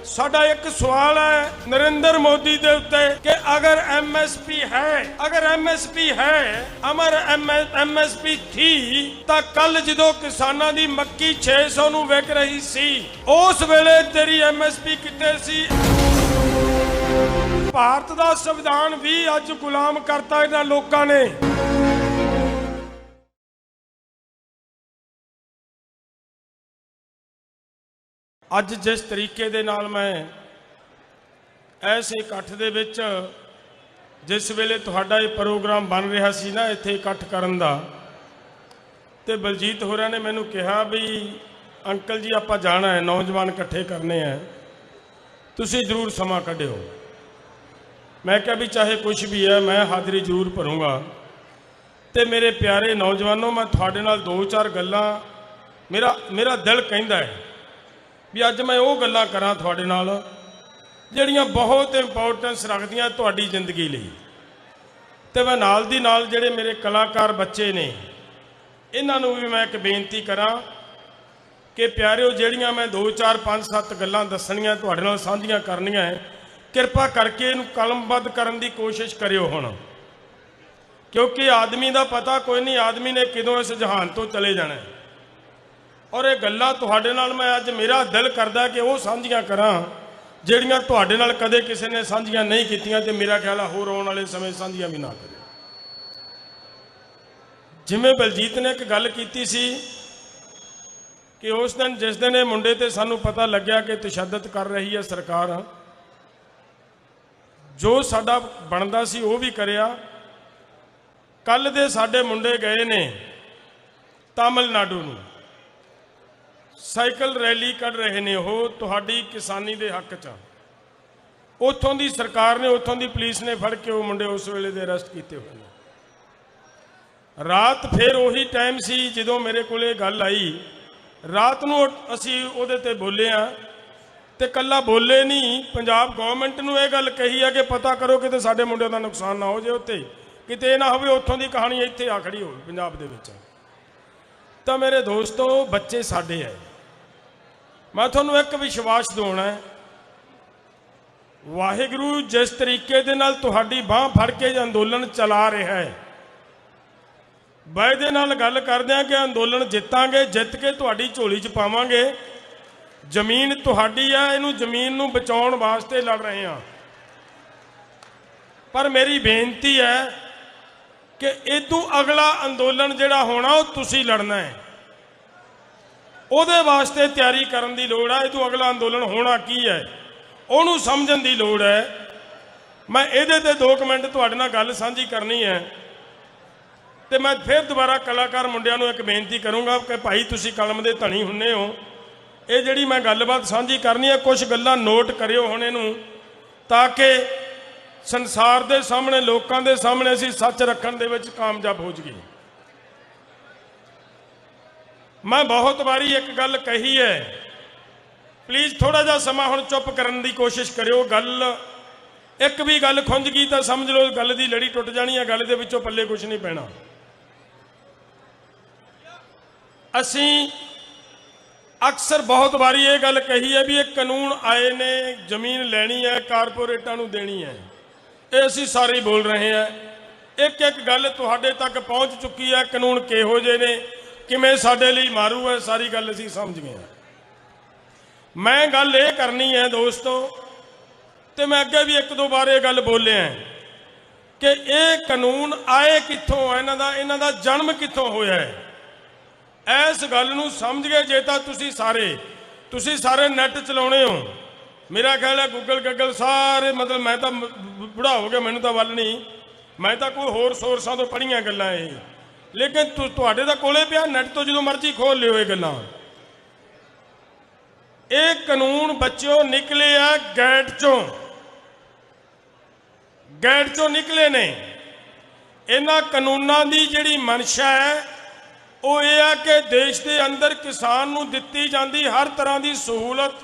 साडा एक सवाल है नरेंद्र मोदी दे उत्ते कि अगर एमएसपी है अमर एमएसपी थी तां कल जदों किसानां दी मक्की 600 नूं विक रही सी उस वेले तेरी एमएसपी कित्थे सी। भारत दा संविधान भी अज गुलाम करता इन्हां लोकां ने। ਅੱਜ जिस तरीके दे नाल मैं ऐसे इकट्ठ दे विच जिस वेले तुहाडा ये प्रोग्राम बन रहा सी ना इत्थे इकट्ठ करन दा ते बलजीत होरां ने मैनूं कहा भी अंकल जी आपां जाना है नौजवान इकट्ठे करने हैं तुसीं जरूर समा कढिओ। मैं कहा भी चाहे कुछ भी है मैं हाज़री जरूर भरूँगा। तो मेरे प्यारे नौजवानों मैं तुहाडे नाल दो चार गल्लां मेरा दिल कहंदा है भी अज मैं वो गल्लां करां तुहाडे नाल जिहड़ियां बहुत इंपोर्टेंस रखदियां तुहाडी जिंदगी लई। ते मैं नाल दी नाल जिहड़े मेरे कलाकार बच्चे ने इन्हां नूं भी मैं एक बेनती करां कि प्यारिओ जिहड़ियां मैं 2 4 5 7 गल्लां दस्सणीआं तुहाडे नाल साझीआं करनीआं है किरपा करके इहनूं कलमबद्ध करन दी कोशिश करिओ हुण, क्योंकि आदमी दा पता कोई नहीं आदमी ने किदों इस जहान तो चले जाना है। और ये गल्लां तुहाडे नाल मैं अज मेरा दिल करदा कि वो साझीआं करां जिहड़ियां तुहाडे नाल कदे किसी ने साझीआं नहीं कीतियां ते मेरा ख्याल है होर आउण वाले समय साझीआं भी ना करें। जिवें बलजीत ने एक गल कीती सी कि उस दिन जिस दिन ये मुंडे ते सानूं पता लग्या कि तशद्दद कर रही है सरकार, जो साडा बनदा सी वो भी करिया। कल दे साडे मुंडे गए ने तमिलनाडु नूं साइकिल रैली कढ़ रहे ने वो तुहाडी किसानी दे हक च। उत्थों दी सरकार ने उत्थों दी पुलिस ने फड़ के वो मुंडे उस वेले दे अरेस्ट किए हुए हैं। रात फिर उही टाइम सी जदों मेरे कोले गल आई रात नूं असीं उहदे ते बोले आ ते कल्ला बोले नहीं पंजाब गवर्नमेंट नूं ये गल कही है कि पता करो कि साडे मुंडिਆਂ ਦਾ नुकसान ना हो जाए उत्ते किते ना होवे उत्थों दी कहानी इत्थे आ खड़ी होवे पंजाब दे विच। तो मेरे दोस्तों बच्चे साडे है मैं तुहानूं एक विश्वास दिवाउणा है वाहिगुरू जिस तरीके दे नाल तुहाडी बांह फड़ के अंदोलन चला रहा है वायदे नाल गल करदे आ कि अंदोलन जितांगे जित के तुहाडी झोली च पावांगे। जमीन तुहाडी है इनू जमीन नूं बचाउण वास्ते लड़ रहे हैं। पर मेरी बेनती है कि इदों अगला अंदोलन जिहड़ा होना वो तुसीं लड़ना है उहदे वास्ते तैयारी करन दी लोड़ है। इदों अगला अंदोलन होना की है उहनूं समझण दी लोड़ है। मैं इहदे ते 2 मिनट तुहाडे नाल गल साझी करनी है ते मैं फिर दोबारा कलाकार मुंडिਆਂ ਨੂੰ एक बेनती करूँगा कि भाई तुसीं कलम दे धनी हुंदे हो ये जिहड़ी मैं गलबात साझी करनी है कुछ गल्लां नोट करिओ हुण इहनूं ताकि संसार दे सामने लोकां दे सामने असीं सच रखण दे विच कामयाब हो जाइए। मैं बहुत बारी एक गल कही है प्लीज़ थोड़ा जिहा समा हुण चुप करन दी कोशिश करिओ। गल एक भी गल खुंज गई तो समझ लो गल दी लड़ी टुट जानी है गल दे विचों पल्ले कुछ नहीं पैना। असीं अक्सर बहुत बारी ये गल कही है भी एक कानून आए ने जमीन लैनी है कारपोरेटां नूं देनी है ये असीं सारे बोल रहे हैं। एक एक गल तुहाडे तक पहुँच चुकी है कानून किहो जे ने किवें साडे लई मारू है सारी गल असीं समझ गए हैं। मैं गल ये करनी है दोस्तों तो मैं अगे भी 1-2 बार ये गल बोले हैं कि ये कानून आए कित्थों इन्हां दा जन्म कित्थों होया है। इस गल नूं समझ गए जे तां तुसीं सारे नैट चलाउणे हो मेरा ख्याल है गूगल सारे मतलब मैं तो बुढ़ा हो गया मैनूं तां वल नहीं मैं तो कोई होर सोर्सां तो पढ़ियां गल्लां ये लेकिन तुहाडे तां कोले पिया नैट तो जो मर्जी खोल लिओ ये गल्लां। ये कानून बच्चों निकले आ गैट चों निकले ने। इन्हां कानूनां दी जिहड़ी मंशा है वो ये है कि देश के अंदर किसान नूं दित्ती जांदी हर तरह की सहूलत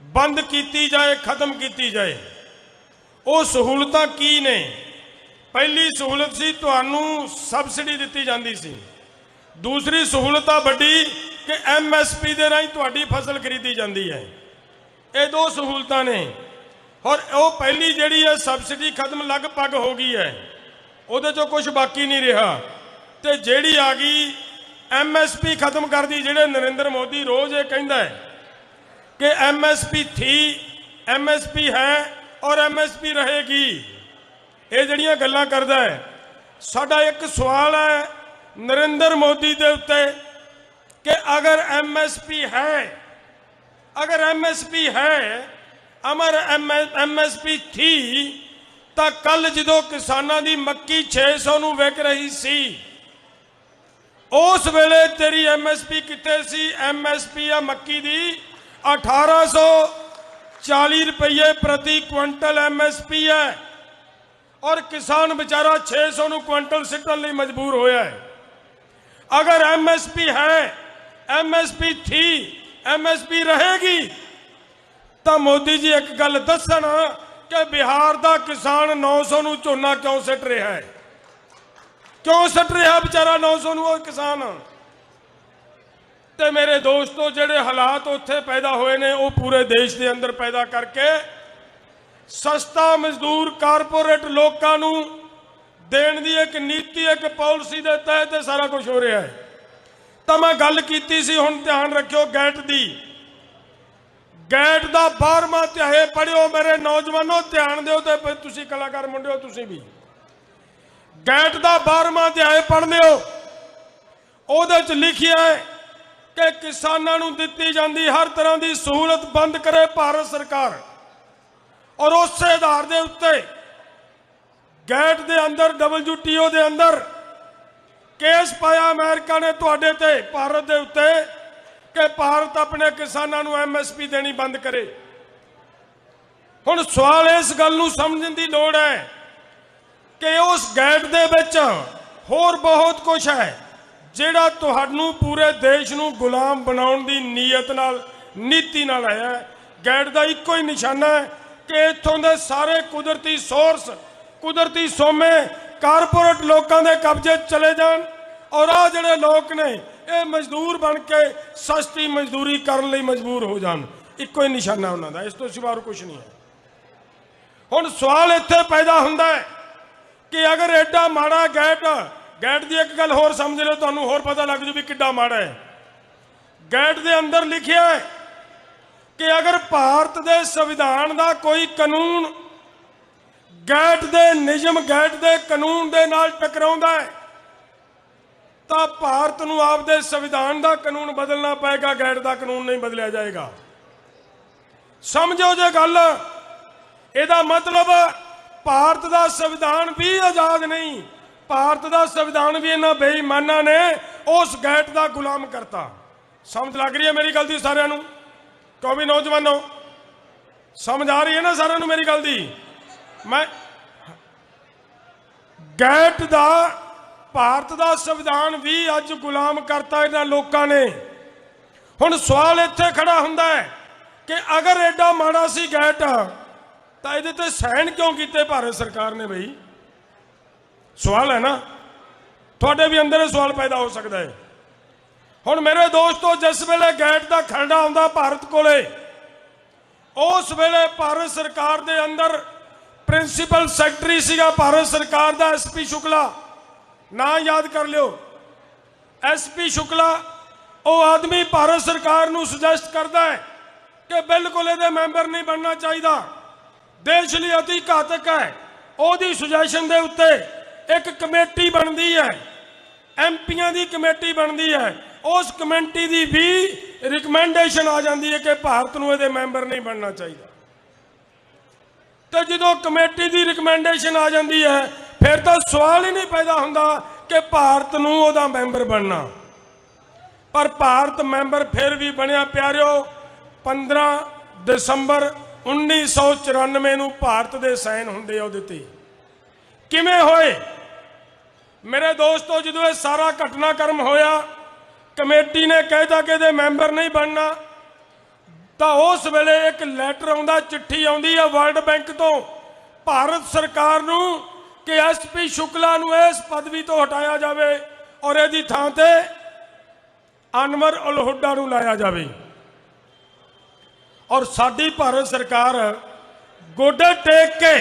बंद की जाए खत्म की जाए। वो सहूलतां की ने पहली सहूलत सी तुहानूं सबसिडी दित्ती जांदी सी। दूसरी सहूलत आ वड्डी कि MSP दे राहीं तुहाडी फसल खरीदी जाती है। ये दो सहूलतां ने। और वो पहली जिहड़ी है सबसिडी खत्म लगभग हो गई है, उहदे चों कुछ बाकी नहीं रहा। तो जिहड़ी आ गई MSP खत्म कर दी। जिहड़े नरेंद्र मोदी रोज़ ये कहंदा है कि MSP थी, MSP है और MSP रहेगी, ये जिहड़ियां गल्लां करदा है। साडा एक सवाल है नरेंद्र मोदी दे उत्ते कि अगर MSP है, अगर MSP है, अमर MSP थी, तो कल जो किसानों की मक्की 600 नूं विक रही सी, उस वेले तेरी MSP कितने सी? MSP आ मक्की दी 1840 रुपये प्रति क्विंटल MSP है, और किसान बेचारा 600 नूं क्विंटल सिटन लई मजबूर होया है। अगर MSP है, MSP थी, MSP रहेगी, तो मोदी जी एक गल दसन कि बिहार का किसान 900 नूं झोना क्यों सिट रहा है? क्यों सिट रहा बेचारा 900 नूं किसान? तो मेरे दोस्तों, जिहड़े हालात उत्थे पैदा होए ने, वो पूरे देश के अंदर पैदा करके सस्ता मजदूर कारपोरेट लोगों नूं देण दी एक नीति, एक पॉलिसी के तहत सारा कुछ हो रहा है। तो मैं गल कीती सी, हुण ध्यान रखियो गैट दी। गैट का 12वां अध्याय पढ़ियो मेरे नौजवानों, ध्यान दिओ। तो तुसीं कलाकार मुंडिओ, तुसीं भी गैट का 12वां अध्याय पढ़ लिओ। उहदे च लिखिया है कि किसानां नूं दित्ती जांदी हर तरह की सहूलत बंद करे भारत सरकार, और उस आधार के उत्ते गैट के अंदर WTO के अंदर केस पाया अमेरिका ने तुहाडे ते भारत के उत्ते कि भारत अपने किसानों नूं MSP देनी बंद करे। हुण सवाल इस गल नूं समझण दी लोड़ है कि उस गैट दे विच होर बहुत कुछ है जिहड़ा तुहानूं पूरे देश नूं गुलाम बनाउण दी नीयत नाल, नीति नाल आया है। गैट का इक्को ही निशाना है कि इत्थों दे सारे कुदरती सोर्स, कुदरती सोमे कारपोरेट लोगों के कब्जे चले जान, और आ जिहड़े लोग ने ये मजदूर बन के सस्ती मजदूरी करने लई मजबूर हो जान। इक्को ही निशाना उन्हां दा, इस तो सिवा और कुछ नहीं है। हुण सवाल इत्थे पैदा हुंदा है कि अगर एडा माड़ा गैट, गैट की एक गल होर समझ लो, तुहानूं होर पता लग जू भी किड्डा माड़ा है। गैट के अंदर लिखिया है कि अगर भारत के संविधान का कोई कानून गैट के नियम, गैट के कानून के नाल टकराउंदा है, तो भारत नूं आपदे संविधान का कानून बदलना पएगा, गैट का कानून नहीं बदलिया जाएगा। समझो जे गल, इहदा मतलब भारत का संविधान भी आजाद नहीं, भारत का संविधान भी इन्हां बेईमानां ने उस गैट का गुलाम करता। समझ लग रही है मेरी गल दी सारिआं नूं? क्यों भी नौजवानों, समझ आ रही है ना सारिआं नूं मेरी गल दी? मैं गैट का भारत का संविधान भी अज गुलाम करता इन्हां लोकां ने। हुण सवाल इत्थे खड़ा हुंदा है कि अगर एडा माड़ा सी गैट, तो इहदे ते साइन क्यों कीते भारत सरकार ने? बई सवाल है ना, तुहाडे भी अंदर सवाल पैदा हो सकता है। हुण मेरे दोस्तों, जिस वेले गैट का खरड़ा आउंदा भारत कोले, उस वेले भारत सरकार दे अंदर प्रिंसीपल सैकटरी सीगा भारत सरकार का SP शुक्ला, ना याद कर लियो। SP शुक्ला वो आदमी भारत सरकार नूं सुजैसट करता है कि बिल्कुल ये मैंबर नहीं बनना चाहिए, देश लिए अति घातक है। ओदी सुजैशन के उत्ते एक कमेटी बनती है, MPआं की कमेटी बनती है, उस कमेटी की भी रिकमेंडेशन आ जाती है कि भारत नूं इहदे मैंबर नहीं बनना चाहिए। तो जो कमेटी की रिकमेंडेशन आ जाती है, फिर तो सवाल ही नहीं पैदा हुंदा कि भारत नूं उहदा मैंबर बनना। पर भारत मैंबर फिर भी बनिया। प्यारिओ, 15 दिसंबर 1994 नूं भारत दे साइन हुंदे उहदे ते। किवें होए मेरे दोस्तों? जो ये सारा घटनाक्रम होया, कमेटी ने कहता कि इहदे मैंबर नहीं बनना, तो उस वेले एक लैटर आउंदा, चिट्ठी आउंदी है वर्ल्ड बैंक तो भारत सरकार नूं कि SP शुक्ला नूं इस पदवी तो हटाया जाए और इहदी थां ते अनवर उल हुड्डा नूं लाया जाए। और साडी भारत सरकार गोडे टेक के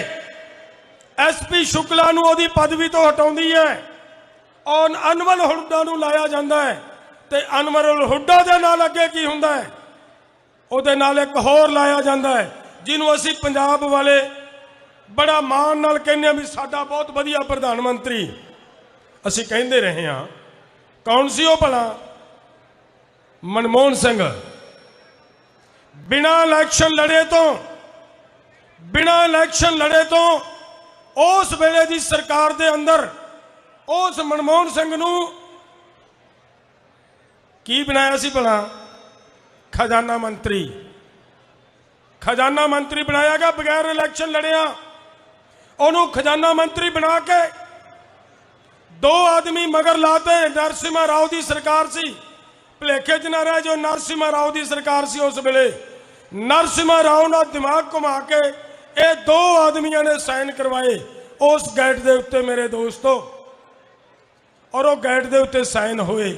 SP शुक्ला नूं ओहदी पदवी तो हटाउंदी है और अनवल हुड्डा नूं लाया जाता है। तो अनवल हुड्डा दे नाल अगे की हुंदा है, ਉਹਦੇ ਨਾਲ एक होर लाया जाता है जिन्हों असी पंजाब वाले बड़ा माण नाल कहने भी साडा बहुत वधिया प्रधानमंत्री असी कहते रहे हाँ। कौन सी वो भला? मनमोहन सिंह। बिना इलैक्शन लड़े तो उस वेले की सरकार दे अंदर उस मनमोहन सिंह नूं की बनाया सी भला? खजाना मंत्री बनाया गया बगैर इलैक्शन लड़िया। उन्होंने खजाना मंत्री बना के 2 आदमी मगर लाते। नरसिम्हा राव की सरकार सी, भुलेखे च ना रहा जो नरसिम्हा राव की सरकार सी उस वेले। नरसिम्हा राव ना दिमाग घुमा के ये 2 आदमियों ने साइन करवाए उस गैट के उत्ते मेरे दोस्तों, और वो गैट के उत्ते साइन होए।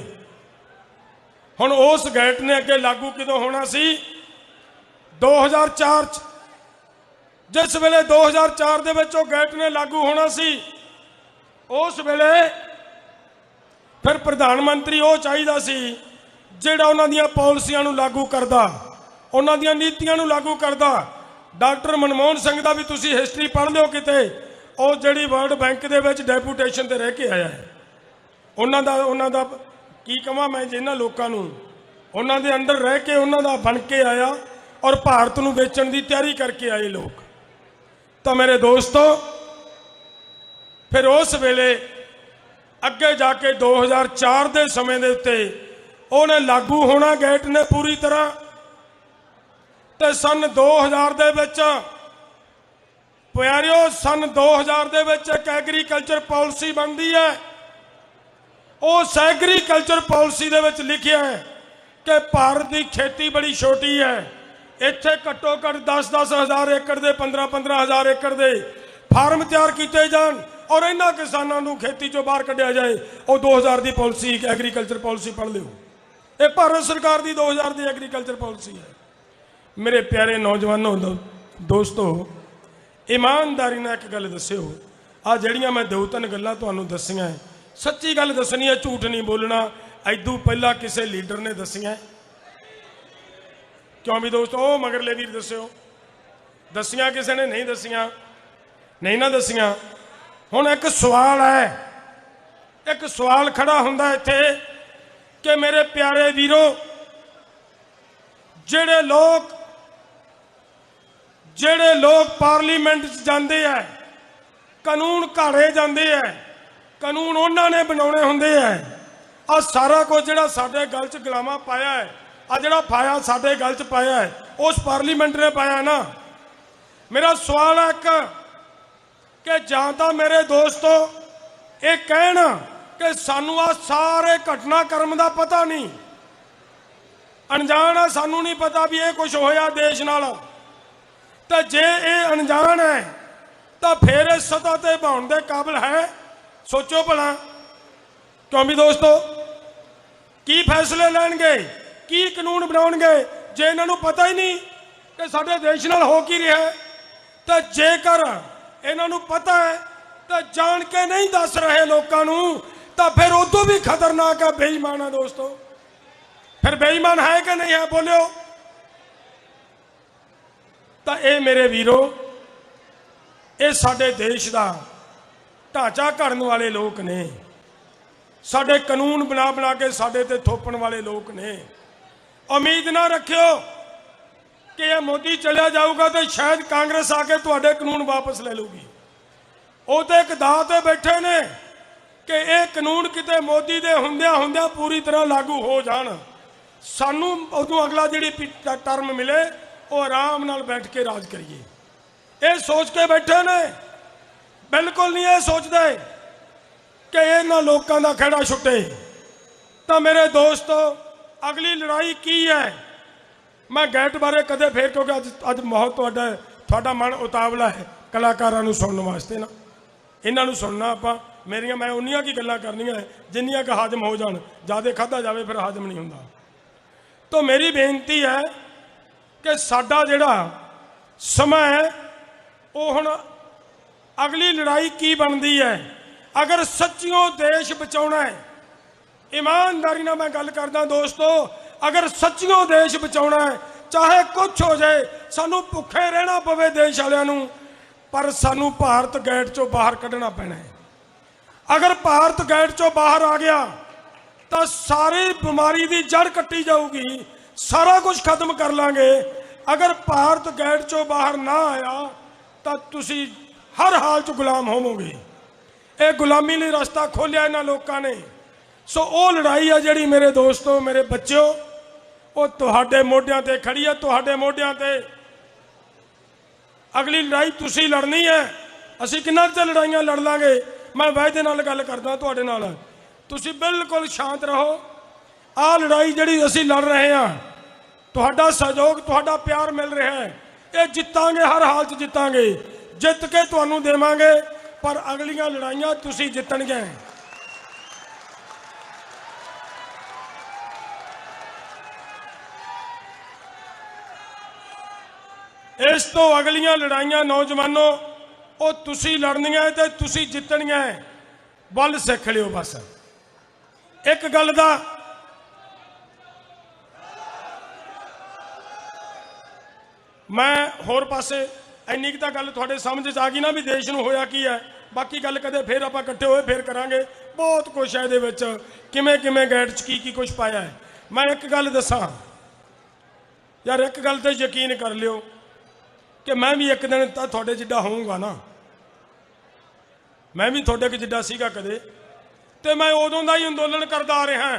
हुण उस गैट ने अगे लागू किदों होना सी? 2004 जिस वेले 2004 दे विच गैट ने लागू होना सी, उस वेले फिर प्रधानमंत्री वो चाहिदा सी जिहड़ा उन्हां दीआं पॉलिसियां नूं लागू करदा, उन्हां दीआं नीतियां नूं लागू करदा। डॉक्टर मनमोहन सिंह दा भी तुसीं हिस्टरी पढ़ लिओ किते, ਉਹ ਜਿਹੜੀ वर्ल्ड बैंक ਦੇ ਵਿੱਚ ਡੈਪੂਟੇਸ਼ਨ ਤੇ ਰਹਿ ਕੇ ਆਇਆ ਹੈ। ਉਹਨਾਂ ਦਾ ਕੀ ਕਹਾਂ ਮੈਂ ਜਿਨ੍ਹਾਂ ਲੋਕਾਂ ਨੂੰ ਉਹਨਾਂ ਦੇ ਅੰਡਰ ਰਹਿ ਕੇ ਉਹਨਾਂ ਦਾ ਬਣ ਕੇ ਆਇਆ और भारत ਨੂੰ ਵੇਚਣ ਦੀ ਤਿਆਰੀ करके आए लोग। तो मेरे दोस्तों फिर उस वेले अगे जाके 2004 के समय के उत्ते उन्हें लागू होना गैट ने पूरी तरह। तो सन 2000 दे विच प्यारिओ सन 2000 दे विच एक एग्रीकल्चर पॉलिसी बनती है। उस एग्रीकल्चर पॉलिसी दे विच लिखिया है कि भारत की खेती बड़ी छोटी है, इत्थे घट्टो घट्ट 10-10 हज़ार एकड़ दे 15-15 हज़ार एकड़ दे फार्म तैयार किए जान और इन्हां किसानां नूं खेती चों बाहर कढ़िया जाए। और 2000 की पॉलिसी एग्रीकल्चर पॉलिसी पढ़ लिओ, ये भारत सरकार की 2000 की एग्रीकल्चर पॉलिसी है। मेरे प्यारे नौजवानों दोस्तों, ईमानदारी नाल एक गल दस्सिओ, आ जिहड़ियां मैं 2-3 गल्लां तुहानूं दस्सियां सच्ची गल दसनी है, झूठ नहीं बोलना। इदों पहला किसी लीडर ने दस्सियां क्यों भी दोस्तों? ओ मगरले वीर दस्सिओ, दस्सियां किसी ने नहीं दस्सियां? नहीं ना दस्सियां। हुण एक सवाल है, एक सवाल खड़ा हुंदा इत्थे कि मेरे प्यारे वीरो, जिहड़े लोग पार्लीमेंट जाते हैं, कानून घाड़े जाते हैं, कानून उन्होंने बनाने होंगे है। आ सारा कुछ जिहड़ा साडे गल च गुलामा पाया है, आ जिहड़ा फाया साडे गल च पाया है, उस पार्लीमेंट ने पाया ना। मेरा सवाल है कि जां तां मेरे दोस्तों ये कहना कि सानू आ सारे घटनाक्रम का पता नहीं, अनजान है, सानू नहीं पता भी ये कुछ होया देश नाल। तो जे ये अनजान है तो फिर इस सतह ते भाउण दे काबिल है? सोचो भला। क्यों भी दोस्तों, की फैसले लैणगे, की कानून बनाउणगे जे इन्हां नूं पता ही नहीं कि साडे देश नाल हो की रिहा है? तो जेकर इन्हां नूं पता है तो जान के नहीं दस रहे लोकां नूं, तो फिर उदों भी खतरनाक है, बेईमान है दोस्तों। फिर बेईमान है कि नहीं है? बोलियो। तो ये मेरे वीरो, ये साडे देश का ढांचा घड़न वाले लोग ने, साडे कानून बना बना के साडे ते थोपण वाले लोग ने। उम्मीद ना रखियो कि यह मोदी चलिया जाऊगा तो शायद कांग्रेस आके तुहाडे कानून वापस ले लूगी। वो तो एक दाह ते बैठे ने कि यह कानून किते मोदी दे हुंदियां हुंदियां पूरी तरह लागू हो जाण, सानू उदों अगला जिहड़ी टर्म मिले वो आराम नाल बैठ के राज करिए। ये सोच के बैठे ने, बिल्कुल नहीं ये सोचते कि इन्हां लोकां दा खड़ा छुटे। तो मेरे दोस्तों, अगली लड़ाई की है? मैं गैट बारे कदे फिर, क्योंकि अज बहुत तुहाडा मन उतावला है कलाकारां नूं सुनने वास्ते ना, इन्हां नूं सुनना आपां मेरियां मैं उन्नियां की गल्लां करनियां जिन्नियां कि हाजम हो जाण, ज़्यादा खाधा जाए फिर हाजम नहीं हुंदा। तो मेरी बेनती है कि साडा जिहड़ा समा है वो हुण अगली लड़ाई की बनती है। अगर सच्चियों देश बचाउणा है, ईमानदारी नाल मैं गल करदा दोस्तों, अगर सच्चियों देश बचाउणा है, चाहे कुछ हो जाए, सानू भुखे रहना पवे देश वालियां नूं, पर सानू भारत गैट चों बाहर कढ़ना पैना है। अगर भारत गैट चों बाहर आ गया तो सारी बीमारी की जड़ कट्टी जाऊगी, सारा कुछ खत्म कर लांगे। अगर भारत गैट चों बाहर ना आया तो तुसी हर हाल च गुलाम होवोगे। ये गुलामी लिए रास्ता खोलिया इन्हां लोकां ने। सो वो लड़ाई है जिहड़ी मेरे दोस्तों, मेरे बच्चों, वो तुहाडे मोढियां ते खड़ी है, तुहाडे मोढियां ते। अगली लड़ाई तुसी लड़नी है। असीं किन्ना चिर लड़ाइयां लड़ लांगे। मैं वायदे नाल गल करदा तुहाडे नाल, तुसी बिल्कुल शांत रहो। आ लड़ाई जिहड़ी असीं लड़ रहे हैं, तुहाडा सहयोग, तुहाडा प्यार मिल रहा है, ये जितांगे, हर हाल च जितांगे, जित के तुहानूं देवांगे। पर अगलियां लड़ाइयां तुसी जितणगे। इस तो अगलियां लड़ाइयां नौजवानों वो तुसी लड़नियां ते तुसी जितनियां। बल सीख लियो। बस एक गल दा मैं होर पासे इन्नी की गल थोड़े समझ आ गई ना भी देश नूं होया की है। बाकी गल कदे फिर आप इकट्ठे होए फिर करांगे। बहुत कुछ है ये किमें किमें गैट च की कुछ पाया है। मैं एक गल दसा यार, एक गल तो यकीन कर लियो कि मैं भी एक दिन तो थोड़े जिड्डा होऊंगा ना, मैं भी थोड़े के जिड्डा सीगा कदे, तो मैं उदों का ही अंदोलन करता आ रहा,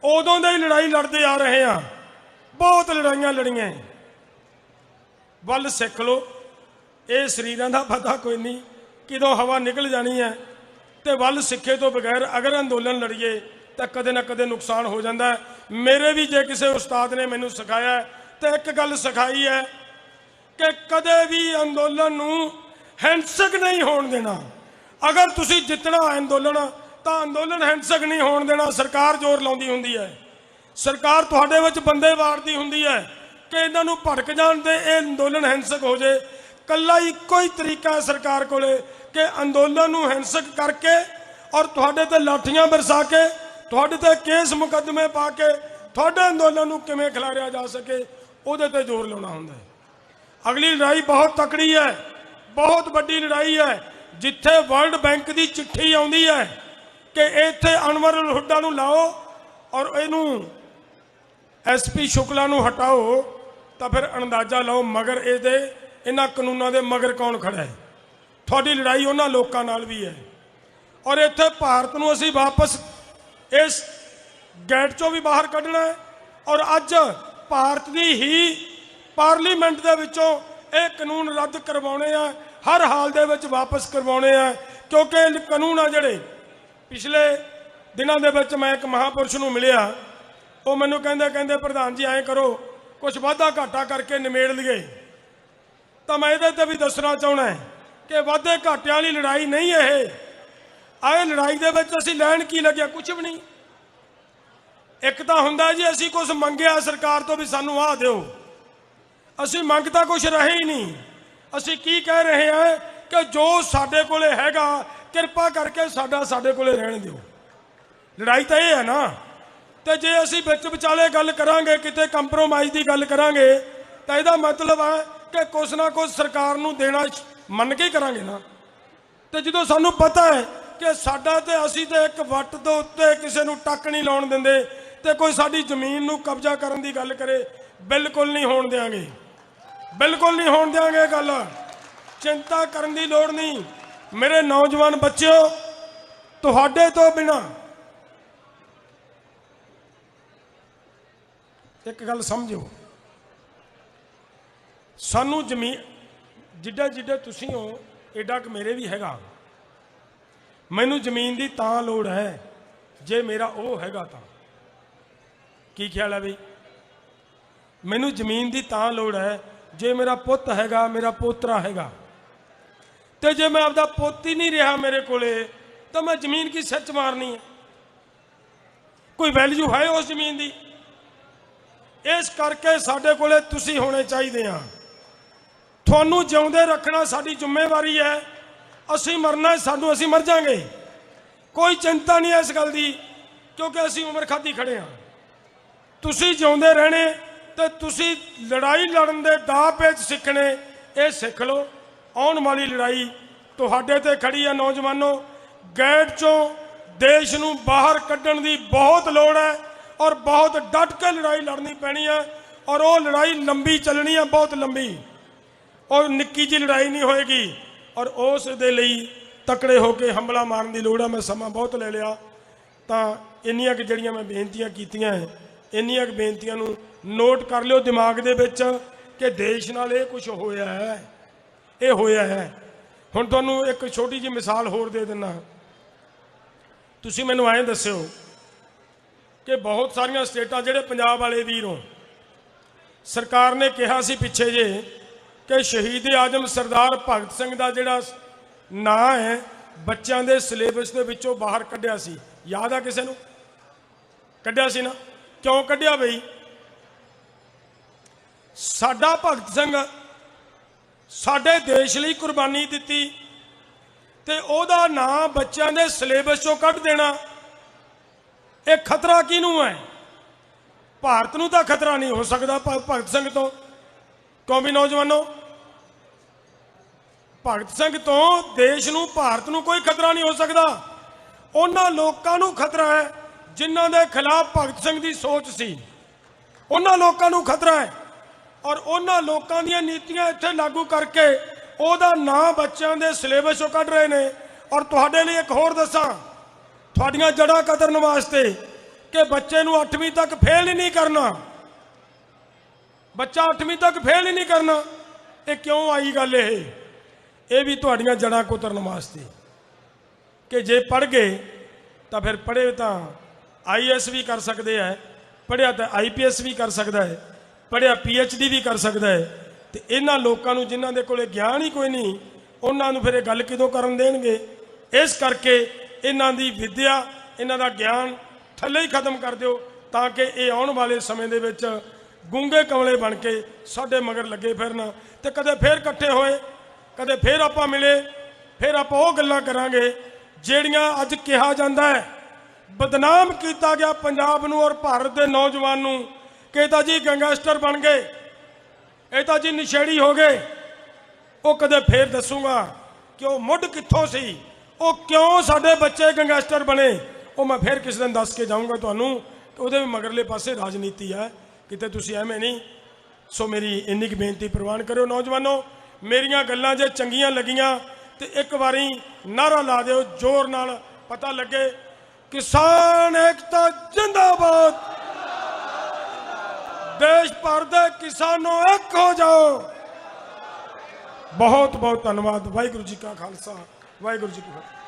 उदों की लड़ाई लड़ते आ रहे हैं। बहुत लड़ाइयां लड़ियां। बल सीख लो। ये शरीरों का पता कोई नहीं किदों हवा निकल जानी है, तो बल सिखे तो बगैर अगर अंदोलन लड़िए तो कदे ना कदे नुकसान हो जाता है। मेरे भी जे किसी उस्ताद ने मैनू सिखाया तो एक गल सिखाई है कि कदे भी अंदोलन नूं हिंसक नहीं होण देना। अगर तुसी जितना अंदोलन तो अंदोलन हिंसक नहीं होण देना। सरकार जोर लाउंदी हुंदी है, सरकार तुहाडे विच बंदे वारदी हुंदी है कि इन्हां नूं भड़क जाण ते ये अंदोलन हिंसक हो जाए। कल्ला इक्को ही तरीका है सरकार कोले कि अंदोलन नूं हिंसक करके और तुहाडे ते लाठियां बरसा के, तुहाडे ते केस मुकदमे पा के तुहाडे अंदोलन नूं किवें खिलारिया जा सके, उहदे ते जोर लाउणा हुंदा है। अगली लड़ाई बहुत तकड़ी है, बहुत बड़ी लड़ाई है। जिथे वर्ल्ड बैंक की चिट्ठी आउंदी है कि इत्थे अनवर उल हुड्डा नूं लाओ और इनू SP शुक्ला नूं हटाओ, तो फिर अंदाजा लाओ मगर ये इन्हां कानूनों के मगर कौन खड़ा है। थोड़ी लड़ाई उन्हां लोकां नाल भी है। और इत्थे भारत नूं असीं वापस इस गैट चों भी बाहर कढ़ना है। और अज भारत की ही पार्लीमेंट दे विचों ये कानून रद्द करवाने आ, हर हाल दे विच वापस करवाने आ, क्योंकि कानून आ जिहड़े पिछले दिनों दे विच मैं एक महापुरुष नूं मिलिया, वो मैनूं कहंदे प्रधान जी ऐ करो कुछ वाधा घाटा करके निमेड़ लईए। तो मैं इहदे ते भी दसना चाहना है कि वाधे घाटियां वाली लड़ाई नहीं है। आए लड़ाई दे विच असीं लैण की लग्या, कुछ भी नहीं। एक तो हुंदा जी असीं कुछ मंगिया सरकार तो भी सानूं आ दिओ, असीं मंगता कुछ रहे ही नहीं। असीं की कह रहे हैं कि जो साडे कोले हैगा किरपा करके साडे कोले रहण दिओ। लड़ाई तो यह है ना। तो जे असीं विच विचाले गल करांगे, किते कंप्रोमाइज़ की गल करांगे, तो इहदा मतलब है कि कुछ ना कुछ सरकार नूं देना मन के करांगे ना। तो जदों सानूं पता है कि साडा ते असीं ते एक वट दे उत्ते किसी नूं टक नहीं लाउण दिंदे, ते कोई साडी जमीन नूं कब्जा करन दी गल करे, बिल्कुल नहीं होण देंगे, बिल्कुल नहीं होण देंगे। गल चिंता करन दी लोड़ नहीं। मेरे नौजवान बच्चों, तुहाडे तो बिना एक गल समझो, सानू जमीन जिड्डा जिड्डा तुसीं हो एडा क मेरे भी हैगा। मैनू जमीन की तां लोड़ है जे मेरा वो हैगा तां। की ख्याल है बई? मैनू जमीन की तां लोड़ है जे मेरा पुत हैगा, मेरा पोतरा हैगा। तो जे मैं आपदा पुत ही नहीं रहा मेरे कोले, तो मैं जमीन की सच मारनी है? कोई वैल्यू है उस जमीन की? इस करके साडे कोले तुसी होने चाहिए आ। थानू जिउंदे रखना साडी जिम्मेवारी है। असी मरना सानू असी मर जाएंगे, कोई चिंता नहीं है इस गल की, क्योंकि असी उम्र खादी खड़े हाँ। तुसी जिउंदे रहने तो तुसी लड़ाई लड़न दे दाव पेच सीखने, ये सीख लो। आउण वाली लड़ाई तुहाडे ते खड़ी है। नौजवानों, गैट चों देश नूं बाहर कड्ढण दी बहुत लोड़ है और बहुत डट के लड़ाई लड़नी पैनी है। और वो लड़ाई लंबी चलनी है, बहुत लंबी, और निक्की जी लड़ाई नहीं होएगी। और उस दे लई तकड़े होके हमला मारन की लोड़ है। मैं समा बहुत ले लिया, तो इन्नियां कि जड़ियां मैं बेनतियां कीतियां है, इन्नियां बेनतियां नूं नोट कर लियो दिमाग दे विच कि देश नाल ये कुछ होया है, ये होया है। हुण तुहानूं एक छोटी जी मिसाल होर दे दिना। तुसीं मैनूं ऐ दस्सिओ कि बहुत सारियां स्टेटां जिहड़े पंजाब वाले वीर हो, सरकार ने कहा सी पिछे जे कि शहीद आजम सरदार भगत सिंह का जिहड़ा नाम है बच्चों के सिलेबस के विचों बाहर कढ़िया सी। याद आ किसी नूं? कढ़िया सी ना? क्यों कढ़िया बई? साडा भगत सिंह साडे देश लई कुर्बानी दिती ते ओहदा नाम बच्चों के सिलेबस चों कढ़ देना, ये खतरा किनू है? भारत नूं तां खतरा नहीं हो सकता भगत सिंह तो। क्यों भी नौजवानों, भगत सिंह तो देश नूं भारत नूं कोई खतरा नहीं हो सकता। उन्हां लोकां नूं खतरा है जिन्हां दे खिलाफ भगत सिंह की सोच सी, उन्हां लोकां नूं खतरा है। और उन्हां लोकां दीयां नीतियां इत्थे लागू करके ओहदा नाम बच्चों के सिलेबस चों कढ़ रहे हैं। और तुहाडे लई एक होर दसां, तुहाडीआं जड़ां कतरन वास्ते कि बच्चे नूं 8वीं तक फेल ही नहीं करना, बच्चा 8वीं तक फेल ही नहीं करना। ये क्यों आई गल? ये भी तुहाडीआं जड़ां कुतरन वास्ते कि जे पढ़ गए तो फिर पढ़े तो IAS भी कर सकते हैं, पढ़िया तो IPS भी कर सकता है, पढ़िया PhD भी कर सकता है। तो इन्हां लोकां नूं जिन्हां दे कोले ज्ञान ही कोई नहीं, उन्हां नूं फिर गल किदों करन देणगे? इस करके इन्हां दी विद्या, इन्हां दा ज्ञान थल्ले ही खत्म कर दिओ, ताकि ये आउण वाले समय दे विच गूंगे कमले बन के साडे मगर लगे फिरन। ते कदे फिर इकट्ठे होए, कदे फिर आपां मिले, फिर आपां ओह गल्लां करांगे ਜਿਹੜੀਆਂ अज कहा जाता है। बदनाम किया गया पंजाब नूं और भारत के नौजवान नूं कि तां जी गैंगस्टर बन गए, ये तां जी नशेड़ी हो गए। वो कदे फिर दसूँगा कि वो मुढ़ कित्थों सी, वो क्यों साडे बच्चे गैंगस्टर बने, वो मैं फिर किसी दिन दस के जाऊँगा तुहानूं कि उहदे भी मगरले पासे राजनीति है, किते तुसीं एवें नहीं। सो मेरी इन्नी की बेनती प्रवान करो। नौजवानों, मेरियां गल्लां जे चंगियां लगियां तो एक बारी नारा ला दिओ जोर नाल, पता लगे किसान एकता जिंदाबाद, देश भर दे किसानों एक हो जाओ। बहुत बहुत धन्यवाद। वाहिगुरू जी का खालसा, वाहिगुरू जी की फतेह।